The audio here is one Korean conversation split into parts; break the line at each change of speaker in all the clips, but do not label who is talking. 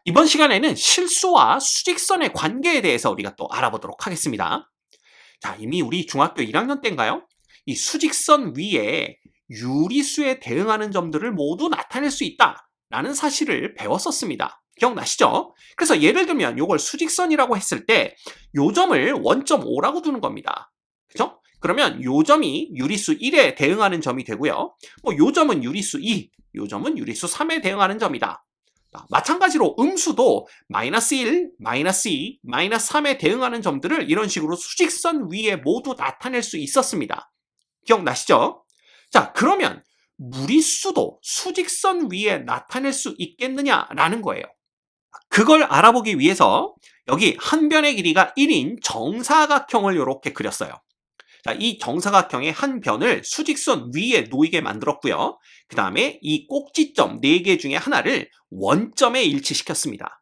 이번 시간에는 실수와 수직선의 관계에 대해서 우리가 또 알아보도록 하겠습니다. 자, 이미 우리 중학교 1학년 때인가요? 이 수직선 위에 유리수에 대응하는 점들을 모두 나타낼 수 있다라는 사실을 배웠었습니다. 기억나시죠? 그래서 예를 들면 이걸 수직선이라고 했을 때 요 점을 원점 5라고 두는 겁니다. 그죠? 그러면 요 점이 유리수 1에 대응하는 점이 되고요. 요 점은 유리수 2, 요 점은 유리수 3에 대응하는 점이다. 마찬가지로 음수도 마이너스 1, 마이너스 2, 마이너스 3에 대응하는 점들을 이런 식으로 수직선 위에 모두 나타낼 수 있었습니다. 기억나시죠? 자, 그러면 무리수도 수직선 위에 나타낼 수 있겠느냐라는 거예요. 그걸 알아보기 위해서 여기 한 변의 길이가 1인 정사각형을 이렇게 그렸어요. 자, 이 정사각형의 한 변을 수직선 위에 놓이게 만들었고요. 그 다음에 이 꼭지점 4개 중에 하나를 원점에 일치시켰습니다.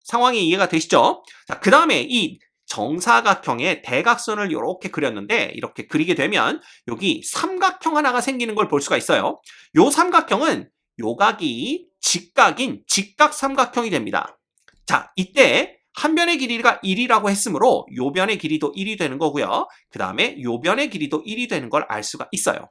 상황이 이해가 되시죠? 자, 그 다음에 이 정사각형의 대각선을 이렇게 그렸는데 이렇게 그리게 되면 여기 삼각형 하나가 생기는 걸 볼 수가 있어요. 요 삼각형은 요각이 직각인 직각삼각형이 됩니다. 자, 이때 한 변의 길이가 1이라고 했으므로 요 변의 길이도 1이 되는 거고요. 그 다음에 요 변의 길이도 1이 되는 걸 알 수가 있어요.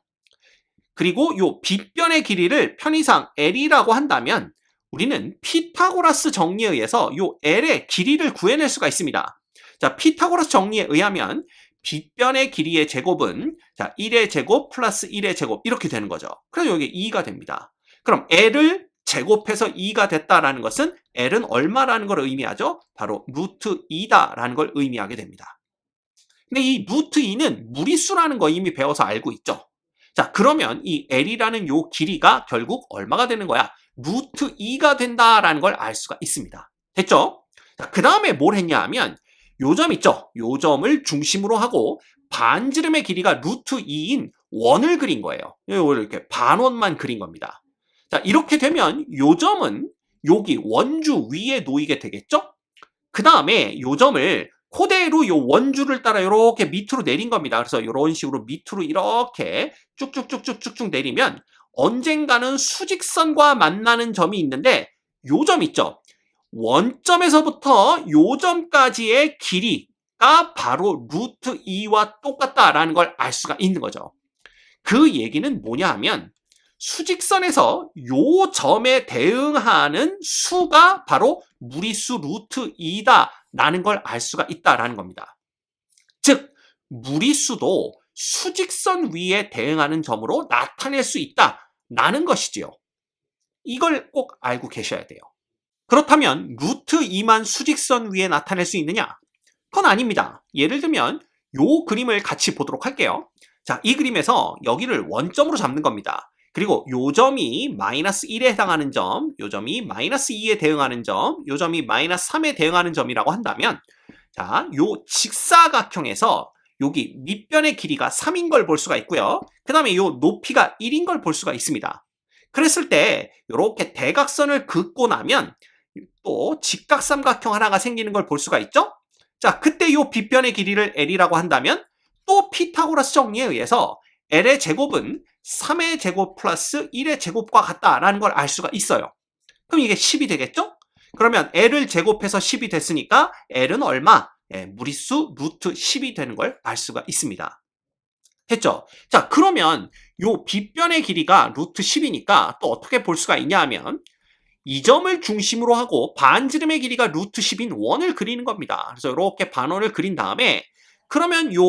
그리고 요 빗변의 길이를 편의상 L이라고 한다면 우리는 피타고라스 정리에 의해서 요 L의 길이를 구해낼 수가 있습니다. 자, 피타고라스 정리에 의하면 빗변의 길이의 제곱은 자 1의 제곱 플러스 1의 제곱 이렇게 되는 거죠. 그래서 여기 2가 됩니다. 그럼 L을 제곱해서 2가 됐다라는 것은 L은 얼마라는 걸 의미하죠? 바로 루트 2다라는 걸 의미하게 됩니다. 근데 이 루트 2는 무리수라는 거 이미 배워서 알고 있죠? 자, 그러면 이 L이라는 요 길이가 결국 얼마가 되는 거야? 루트 2가 된다라는 걸 알 수가 있습니다. 됐죠? 자, 그 다음에 뭘 했냐 하면 요 점 있죠? 요 점을 중심으로 하고 반지름의 길이가 루트 2인 원을 그린 거예요. 이렇게 반원만 그린 겁니다. 자, 이렇게 되면 요 점은 여기 원주 위에 놓이게 되겠죠? 그 다음에 요 점을 그대로 요 원주를 따라 이렇게 밑으로 내린 겁니다. 그래서 이런 식으로 밑으로 이렇게 쭉쭉쭉쭉쭉 내리면 언젠가는 수직선과 만나는 점이 있는데 요 점 있죠? 원점에서부터 요 점까지의 길이가 바로 루트 2와 똑같다라는 걸 알 수가 있는 거죠. 그 얘기는 뭐냐 하면 수직선에서 요 점에 대응하는 수가 바로 무리수 루트 2다라는 걸 알 수가 있다라는 겁니다. 즉 무리수도 수직선 위에 대응하는 점으로 나타낼 수 있다라는 것이지요. 이걸 꼭 알고 계셔야 돼요. 그렇다면 루트 2만 수직선 위에 나타낼 수 있느냐? 그건 아닙니다. 예를 들면 요 그림을 같이 보도록 할게요. 자, 이 그림에서 여기를 원점으로 잡는 겁니다. 그리고 요 점이 마이너스 1에 해당하는 점, 요 점이 마이너스 2에 대응하는 점, 요 점이 마이너스 3에 대응하는 점이라고 한다면 자, 요 직사각형에서 여기 밑변의 길이가 3인 걸 볼 수가 있고요. 그 다음에 요 높이가 1인 걸 볼 수가 있습니다. 그랬을 때 이렇게 대각선을 긋고 나면 또 직각삼각형 하나가 생기는 걸 볼 수가 있죠? 자, 그때 요 빗변의 길이를 L이라고 한다면 또 피타고라스 정리에 의해서 L의 제곱은 3의 제곱 플러스 1의 제곱과 같다라는 걸 알 수가 있어요. 그럼 이게 10이 되겠죠? 그러면 L을 제곱해서 10이 됐으니까 L은 얼마? 무리수 루트 10이 되는 걸 알 수가 있습니다. 됐죠? 자, 그러면 요 빗변의 길이가 루트 10이니까 또 어떻게 볼 수가 있냐 하면 이 점을 중심으로 하고 반지름의 길이가 루트 10인 원을 그리는 겁니다. 그래서 이렇게 반원을 그린 다음에 그러면 요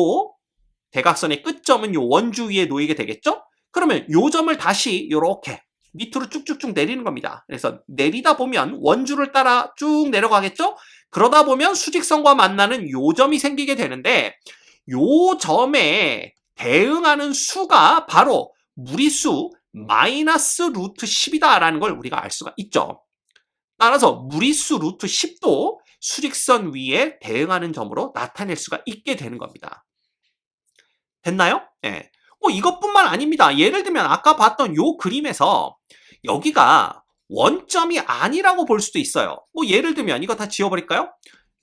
대각선의 끝점은 요 원주 위에 놓이게 되겠죠? 그러면 요 점을 다시 이렇게 밑으로 쭉쭉쭉 내리는 겁니다. 그래서 내리다 보면 원주를 따라 쭉 내려가겠죠? 그러다 보면 수직선과 만나는 요 점이 생기게 되는데 요 점에 대응하는 수가 바로 무리수 마이너스 루트 10이다라는 걸 우리가 알 수가 있죠. 따라서 무리수 루트 10도 수직선 위에 대응하는 점으로 나타낼 수가 있게 되는 겁니다. 됐나요? 네. 이것뿐만 아닙니다. 예를 들면 아까 봤던 요 그림에서 여기가 원점이 아니라고 볼 수도 있어요. 예를 들면 이거 다 지워버릴까요?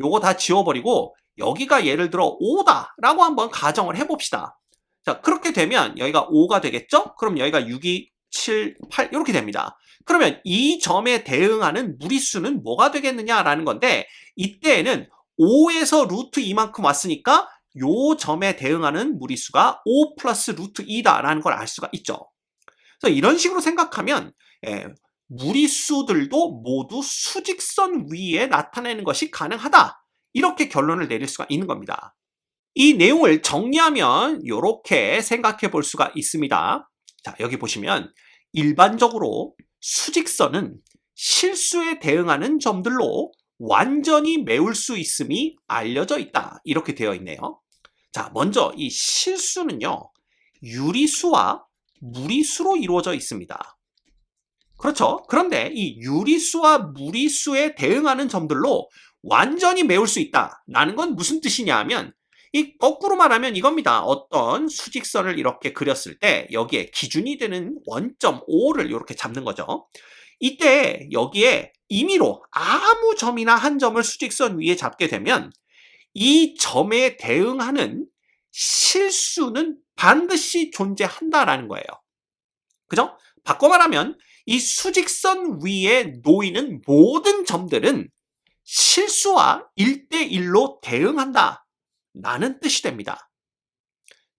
요거 다 지워버리고 여기가 예를 들어 5다라고 한번 가정을 해봅시다. 자, 그렇게 되면 여기가 5가 되겠죠? 그럼 여기가 6이 7, 8 이렇게 됩니다. 그러면 이 점에 대응하는 무리수는 뭐가 되겠느냐라는 건데 이때에는 5에서 루트 2만큼 왔으니까 요 점에 대응하는 무리수가 5 플러스 루트 2다라는 걸 알 수가 있죠. 그래서 이런 식으로 생각하면 무리수들도 모두 수직선 위에 나타내는 것이 가능하다. 이렇게 결론을 내릴 수가 있는 겁니다. 이 내용을 정리하면 이렇게 생각해 볼 수가 있습니다. 자, 여기 보시면 일반적으로 수직선은 실수에 대응하는 점들로 완전히 메울 수 있음이 알려져 있다. 이렇게 되어 있네요. 자, 먼저 이 실수는요, 유리수와 무리수로 이루어져 있습니다. 그렇죠? 그런데 이 유리수와 무리수에 대응하는 점들로 완전히 메울 수 있다라는 건 무슨 뜻이냐 하면 이 거꾸로 말하면 이겁니다. 어떤 수직선을 이렇게 그렸을 때 여기에 기준이 되는 원점 O를 이렇게 잡는 거죠. 이때 여기에 임의로 아무 점이나 한 점을 수직선 위에 잡게 되면 이 점에 대응하는 실수는 반드시 존재한다라는 거예요. 그죠? 바꿔 말하면 이 수직선 위에 놓이는 모든 점들은 실수와 1대1로 대응한다 라는 뜻이 됩니다.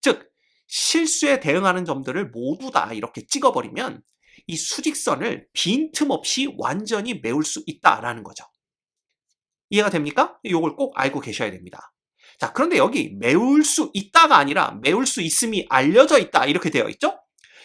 즉 실수에 대응하는 점들을 모두 다 이렇게 찍어버리면 이 수직선을 빈틈없이 완전히 메울 수 있다라는 거죠. 이해가 됩니까? 이걸 꼭 알고 계셔야 됩니다. 자, 그런데 여기 메울 수 있다가 아니라 메울 수 있음이 알려져 있다 이렇게 되어 있죠?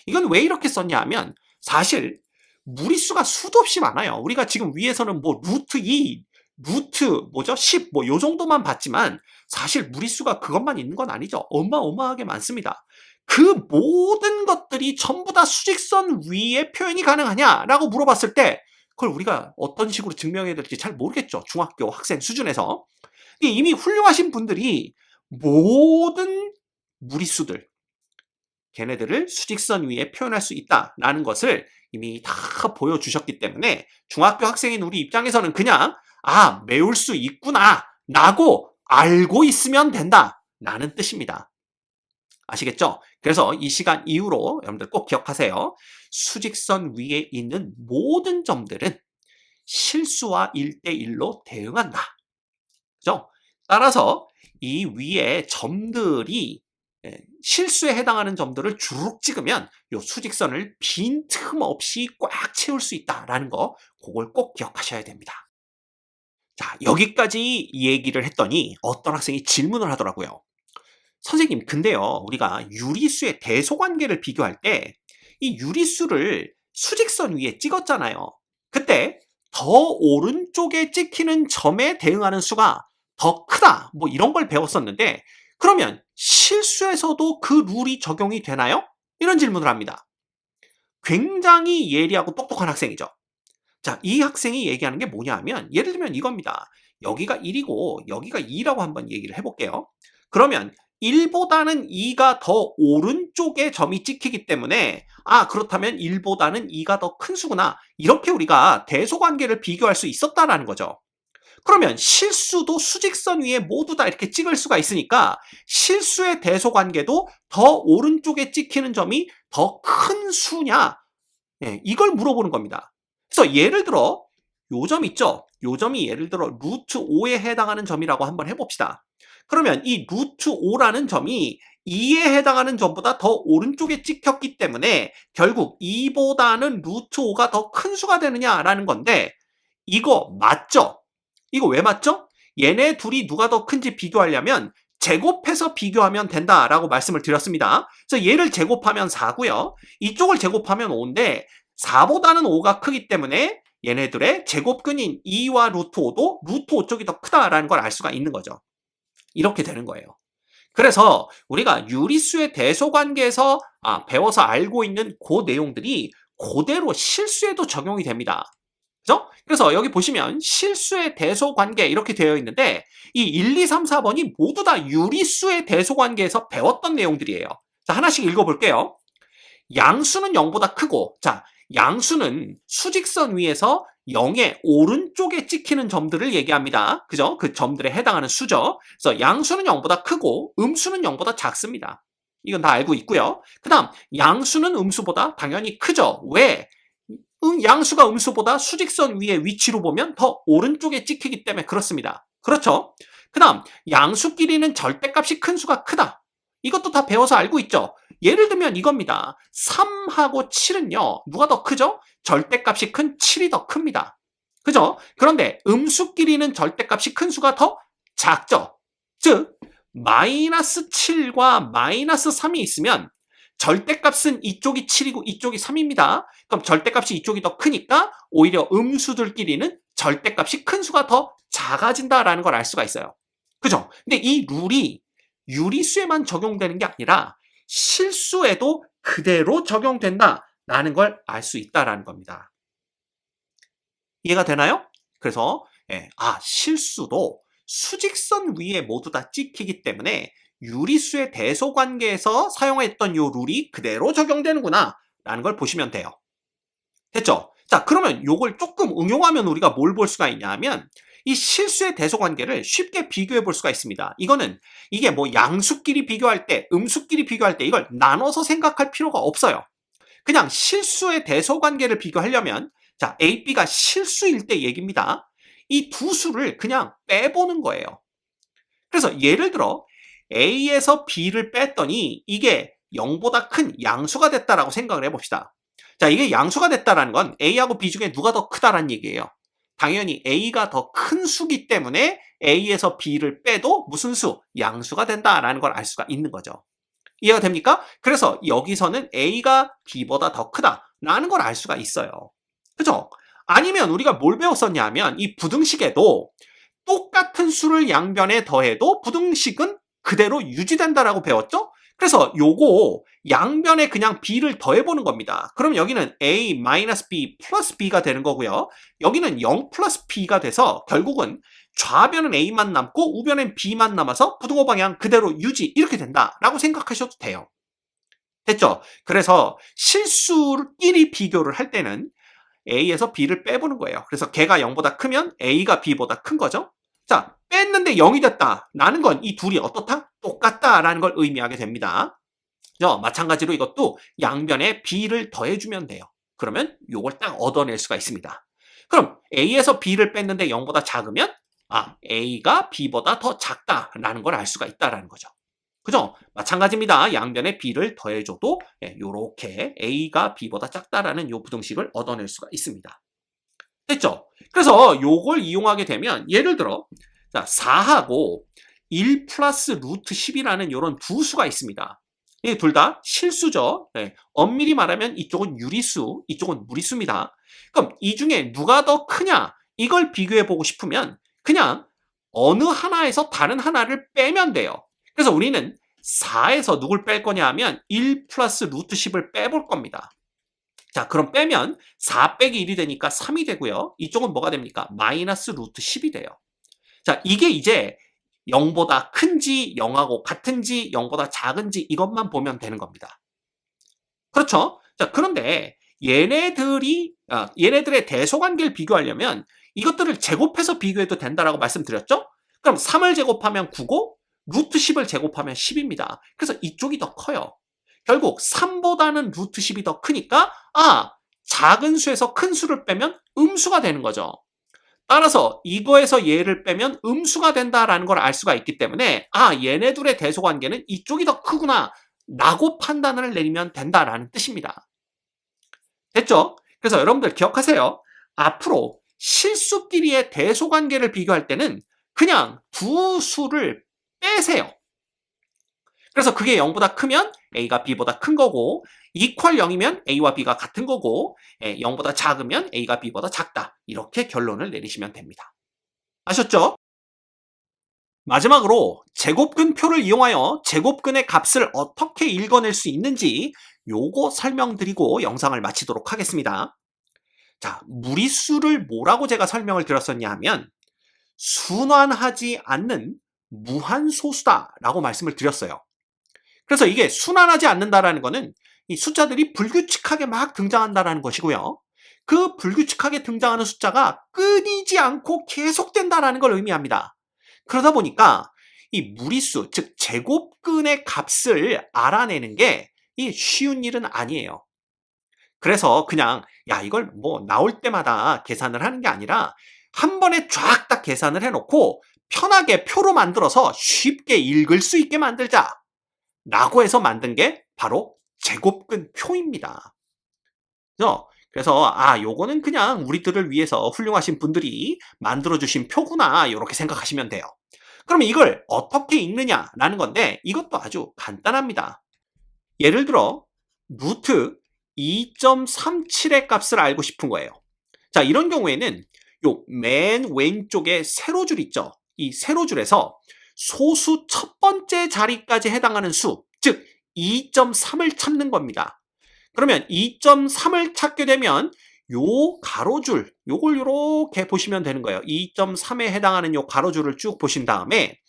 이건 왜 이렇게 썼냐 하면 사실 무리수가 수도 없이 많아요. 우리가 지금 위에서는 뭐 루트 2, 루트 뭐죠? 10 뭐 요 정도만 봤지만 사실 무리수가 그것만 있는 건 아니죠. 어마어마하게 많습니다. 그 모든 것들이 전부 다 수직선 위에 표현이 가능하냐라고 물어봤을 때 그걸 우리가 어떤 식으로 증명해야 될지 잘 모르겠죠. 중학교 학생 수준에서. 이미 훌륭하신 분들이 모든 무리수들 걔네들을 수직선 위에 표현할 수 있다라는 것을 이미 다 보여주셨기 때문에 중학교 학생인 우리 입장에서는 그냥 메울 수 있구나 라고 알고 있으면 된다 라는 뜻입니다. 아시겠죠? 그래서 이 시간 이후로 여러분들 꼭 기억하세요. 수직선 위에 있는 모든 점들은 실수와 1대1로 대응한다. 그죠? 따라서 이 위에 점들이 실수에 해당하는 점들을 주르륵 찍으면 이 수직선을 빈틈없이 꽉 채울 수 있다라는 거 그걸 꼭 기억하셔야 됩니다. 자, 여기까지 얘기를 했더니 어떤 학생이 질문을 하더라고요. 선생님, 근데요, 우리가 유리수의 대소관계를 비교할 때 이 유리수를 수직선 위에 찍었잖아요. 그때 더 오른쪽에 찍히는 점에 대응하는 수가 더 크다. 뭐 이런 걸 배웠었는데 그러면 실수에서도 그 룰이 적용이 되나요? 이런 질문을 합니다. 굉장히 예리하고 똑똑한 학생이죠. 자, 이 학생이 얘기하는 게 뭐냐 하면 예를 들면 이겁니다. 여기가 1이고 여기가 2라고 한번 얘기를 해볼게요. 그러면 1보다는 2가 더 오른쪽에 점이 찍히기 때문에 그렇다면 1보다는 2가 더 큰 수구나. 이렇게 우리가 대소관계를 비교할 수 있었다라는 거죠. 그러면 실수도 수직선 위에 모두 다 이렇게 찍을 수가 있으니까 실수의 대소관계도 더 오른쪽에 찍히는 점이 더 큰 수냐? 이걸 물어보는 겁니다. 그래서 예를 들어 요 점 있죠? 요 점이 예를 들어 루트 5에 해당하는 점이라고 한번 해봅시다. 그러면 이 루트 5라는 점이 2에 해당하는 점보다 더 오른쪽에 찍혔기 때문에 결국 2보다는 루트 5가 더 큰 수가 되느냐라는 건데 이거 맞죠? 이거 왜 맞죠? 얘네 둘이 누가 더 큰지 비교하려면 제곱해서 비교하면 된다라고 말씀을 드렸습니다. 그래서 얘를 제곱하면 4고요. 이쪽을 제곱하면 5인데 4보다는 5가 크기 때문에 얘네들의 제곱근인 2와 루트 5도 루트 5 쪽이 더 크다라는 걸 알 수가 있는 거죠. 이렇게 되는 거예요. 그래서 우리가 유리수의 대소관계에서 배워서 알고 있는 그 내용들이 그대로 실수에도 적용이 됩니다. 그죠? 그래서 여기 보시면 실수의 대소관계 이렇게 되어 있는데 이 1, 2, 3, 4번이 모두 다 유리수의 대소관계에서 배웠던 내용들이에요. 자, 하나씩 읽어볼게요. 양수는 0보다 크고, 자, 양수는 수직선 위에서 0의 오른쪽에 찍히는 점들을 얘기합니다. 그죠? 그 점들에 해당하는 수죠. 그래서 양수는 0보다 크고 음수는 0보다 작습니다. 이건 다 알고 있고요. 그 다음 양수는 음수보다 당연히 크죠. 왜? 양수가 음수보다 수직선 위의 위치로 보면 더 오른쪽에 찍히기 때문에 그렇습니다. 그렇죠? 그 다음 양수끼리는 절대값이 큰 수가 크다. 이것도 다 배워서 알고 있죠? 예를 들면 이겁니다. 3하고 7은요. 누가 더 크죠? 절대값이 큰 7이 더 큽니다. 그죠? 그런데 음수끼리는 절대값이 큰 수가 더 작죠? 즉 마이너스 7과 마이너스 3이 있으면 절대값은 이쪽이 7이고 이쪽이 3입니다. 그럼 절대값이 이쪽이 더 크니까 오히려 음수들끼리는 절대값이 큰 수가 더 작아진다라는 걸 알 수가 있어요. 그죠? 근데 이 룰이 유리수에만 적용되는 게 아니라 실수에도 그대로 적용된다라는 걸 알 수 있다라는 겁니다. 이해가 되나요? 그래서 실수도 수직선 위에 모두 다 찍히기 때문에 유리수의 대소관계에서 사용했던 이 룰이 그대로 적용되는구나 라는 걸 보시면 돼요. 됐죠? 자, 그러면 이걸 조금 응용하면 우리가 뭘 볼 수가 있냐 하면 이 실수의 대소관계를 쉽게 비교해 볼 수가 있습니다. 이게 뭐 양수끼리 비교할 때, 음수끼리 비교할 때 이걸 나눠서 생각할 필요가 없어요. 그냥 실수의 대소관계를 비교하려면 자, A, B가 실수일 때 얘기입니다. 이 두 수를 그냥 빼보는 거예요. 그래서 예를 들어 A에서 B를 뺐더니 이게 0보다 큰 양수가 됐다라고 생각을 해봅시다. 자, 이게 양수가 됐다라는 건 A하고 B 중에 누가 더 크다라는 얘기예요. 당연히 A가 더 큰 수기 때문에 A에서 B를 빼도 무슨 수? 양수가 된다라는 걸 알 수가 있는 거죠. 이해가 됩니까? 그래서 여기서는 A가 B보다 더 크다라는 걸 알 수가 있어요. 그죠? 아니면 우리가 뭘 배웠었냐 하면 이 부등식에도 똑같은 수를 양변에 더해도 부등식은 그대로 유지된다라고 배웠죠? 그래서 요거 양변에 그냥 b를 더해보는 겁니다. 그럼 여기는 a-b 플러스 b가 되는 거고요. 여기는 0 플러스 b가 돼서 결국은 좌변은 a만 남고 우변엔 b만 남아서 부등호 방향 그대로 유지 이렇게 된다라고 생각하셔도 돼요. 됐죠? 그래서 실수끼리 비교를 할 때는 A에서 B를 빼보는 거예요. 그래서 걔가 0보다 크면 A가 B보다 큰 거죠. 자, 뺐는데 0이 됐다. 라는 건 이 둘이 어떻다? 똑같다라는 걸 의미하게 됩니다. 마찬가지로 이것도 양변에 B를 더해주면 돼요. 그러면 이걸 딱 얻어낼 수가 있습니다. 그럼 A에서 B를 뺐는데 0보다 작으면 A가 B보다 더 작다라는 걸 알 수가 있다라는 거죠. 그죠? 마찬가지입니다. 양변에 B를 더해줘도 이렇게 A가 B보다 작다라는 이 부등식을 얻어낼 수가 있습니다. 됐죠? 그래서 이걸 이용하게 되면 예를 들어 4하고 1 플러스 루트 10이라는 이런 두 수가 있습니다. 이 둘 다 실수죠. 엄밀히 말하면 이쪽은 유리수, 이쪽은 무리수입니다. 그럼 이 중에 누가 더 크냐? 이걸 비교해 보고 싶으면 그냥 어느 하나에서 다른 하나를 빼면 돼요. 그래서 우리는 4에서 누굴 뺄 거냐 하면 1 플러스 루트 10을 빼볼 겁니다. 자, 그럼 빼면 4 빼기 1이 되니까 3이 되고요. 이쪽은 뭐가 됩니까? 마이너스 루트 10이 돼요. 자, 이게 이제 0보다 큰지 0하고 같은지 0보다 작은지 이것만 보면 되는 겁니다. 그렇죠? 자, 그런데 얘네들의 대소관계를 비교하려면 이것들을 제곱해서 비교해도 된다라고 말씀드렸죠? 그럼 3을 제곱하면 9고 루트 10을 제곱하면 10입니다. 그래서 이쪽이 더 커요. 결국 3보다는 루트 10이 더 크니까 작은 수에서 큰 수를 빼면 음수가 되는 거죠. 따라서 이거에서 얘를 빼면 음수가 된다라는 걸 알 수가 있기 때문에 얘네 둘의 대소관계는 이쪽이 더 크구나 라고 판단을 내리면 된다라는 뜻입니다. 됐죠? 그래서 여러분들 기억하세요. 앞으로 실수끼리의 대소관계를 비교할 때는 그냥 두 수를 빼세요. 그래서 그게 0보다 크면 A가 B보다 큰 거고 이퀄 0이면 A와 B가 같은 거고 0보다 작으면 A가 B보다 작다. 이렇게 결론을 내리시면 됩니다. 아셨죠? 마지막으로 제곱근표를 이용하여 제곱근의 값을 어떻게 읽어낼 수 있는지 요거 설명드리고 영상을 마치도록 하겠습니다. 자, 무리수를 뭐라고 제가 설명을 드렸었냐 하면 순환하지 않는 무한소수다라고 말씀을 드렸어요. 그래서 이게 순환하지 않는다라는 거는 이 숫자들이 불규칙하게 막 등장한다라는 것이고요. 그 불규칙하게 등장하는 숫자가 끊이지 않고 계속된다라는 걸 의미합니다. 그러다 보니까 이 무리수, 즉 제곱근의 값을 알아내는 게 이 쉬운 일은 아니에요. 그래서 그냥 야 이걸 뭐 나올 때마다 계산을 하는 게 아니라 한 번에 쫙 딱 계산을 해놓고 편하게 표로 만들어서 쉽게 읽을 수 있게 만들자 라고 해서 만든 게 바로 제곱근 표입니다. 그래서 요거는 그냥 우리들을 위해서 훌륭하신 분들이 만들어주신 표구나 이렇게 생각하시면 돼요. 그러면 이걸 어떻게 읽느냐라는 건데 이것도 아주 간단합니다. 예를 들어 루트 2.37의 값을 알고 싶은 거예요. 자, 이런 경우에는 요 맨 왼쪽에 세로줄 있죠. 이 세로줄에서 소수 첫 번째 자리까지 해당하는 수, 즉 2.3을 찾는 겁니다. 그러면 2.3을 찾게 되면 요 가로줄, 요걸 요렇게 보시면 되는 거예요. 2.3에 해당하는 요 가로줄을 쭉 보신 다음에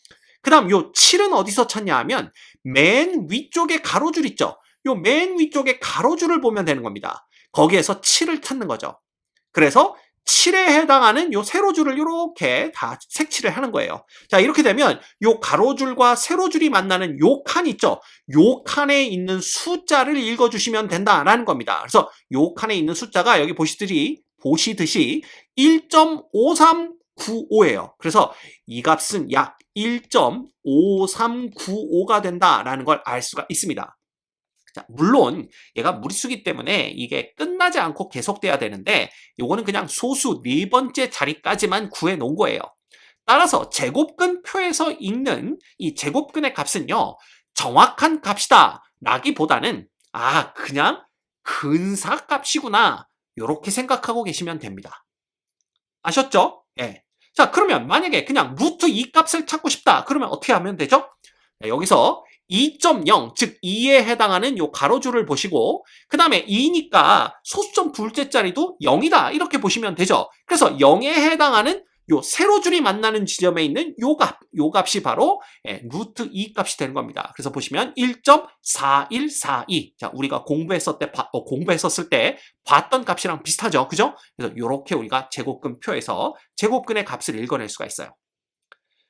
그 다음 요 7은 어디서 찾냐 하면 맨 위쪽에 가로줄 있죠. 요 맨 위쪽에 가로줄을 보면 되는 겁니다. 거기에서 7을 찾는 거죠. 그래서 7에 해당하는 요 세로줄을 이렇게 다 색칠을 하는 거예요. 자, 이렇게 되면 요 가로줄과 세로줄이 만나는 요 칸 있죠. 요 칸에 있는 숫자를 읽어주시면 된다라는 겁니다. 그래서 요 칸에 있는 숫자가 여기 보시듯이 1.5395예요. 그래서 이 값은 약 1.5395가 된다라는 걸 알 수가 있습니다. 자, 물론 얘가 무리수기 때문에 이게 끝나지 않고 계속돼야 되는데 요거는 그냥 소수 네 번째 자리까지만 구해 놓은 거예요. 따라서 제곱근 표에서 읽는 이 제곱근의 값은요, 정확한 값이다 라기보다는 그냥 근사값이구나 요렇게 생각하고 계시면 됩니다. 아셨죠? 예. 자, 그러면 만약에 그냥 루트 2 값을 찾고 싶다 그러면 어떻게 하면 되죠? 여기서 2.0, 즉 2에 해당하는 요 가로줄을 보시고 그 다음에 2니까 소수점 둘째 자리도 0이다 이렇게 보시면 되죠. 그래서 0에 해당하는 요 세로줄이 만나는 지점에 있는 요 값이 바로 루트 2 값이 되는 겁니다. 그래서 보시면 1.4142. 자, 우리가 공부했었을 때 봤던 값이랑 비슷하죠. 그죠? 그래서 요렇게 우리가 제곱근 표에서 제곱근의 값을 읽어낼 수가 있어요.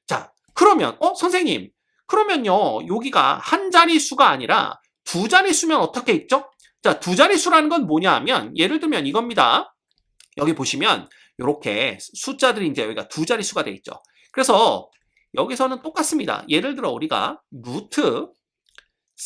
자, 그러면 선생님 그러면요 여기가 한 자릿수가 아니라 두 자릿수면 어떻게 읽죠? 자, 두 자릿수라는 건 뭐냐 하면 예를 들면 이겁니다. 여기 보시면 이렇게 숫자들이 이제 여기가 두 자릿수가 돼 있죠. 그래서 여기서는 똑같습니다. 예를 들어 우리가 루트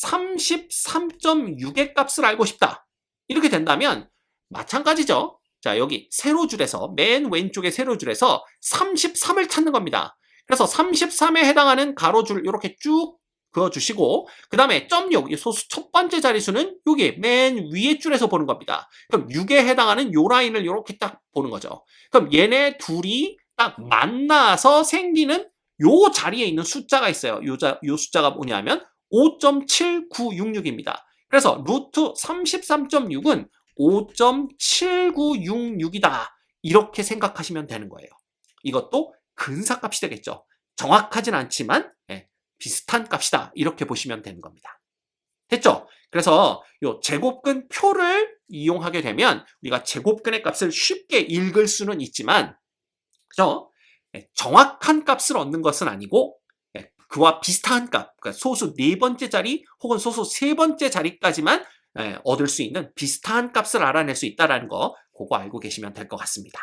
33.6의 값을 알고 싶다. 이렇게 된다면 마찬가지죠. 자, 여기 세로줄에서 맨 왼쪽의 세로줄에서 33을 찾는 겁니다. 그래서 33에 해당하는 가로줄 이렇게 쭉 그어주시고 그 다음에 0.6, 소수 첫 번째 자릿수는 여기 맨 위에 줄에서 보는 겁니다. 그럼 6에 해당하는 요 라인을 이렇게 딱 보는 거죠. 그럼 얘네 둘이 딱 만나서 생기는 요 자리에 있는 숫자가 있어요. 요 숫자가 뭐냐면 5.7966입니다. 그래서 루트 33.6은 5.7966이다. 이렇게 생각하시면 되는 거예요. 이것도 근사값이 되겠죠. 정확하진 않지만 비슷한 값이다. 이렇게 보시면 되는 겁니다. 됐죠? 그래서 이 제곱근 표를 이용하게 되면 우리가 제곱근의 값을 쉽게 읽을 수는 있지만 그죠? 정확한 값을 얻는 것은 아니고 그와 비슷한 값, 그러니까 소수 네 번째 자리 혹은 소수 세 번째 자리까지만 얻을 수 있는 비슷한 값을 알아낼 수 있다는 거 그거 알고 계시면 될 것 같습니다.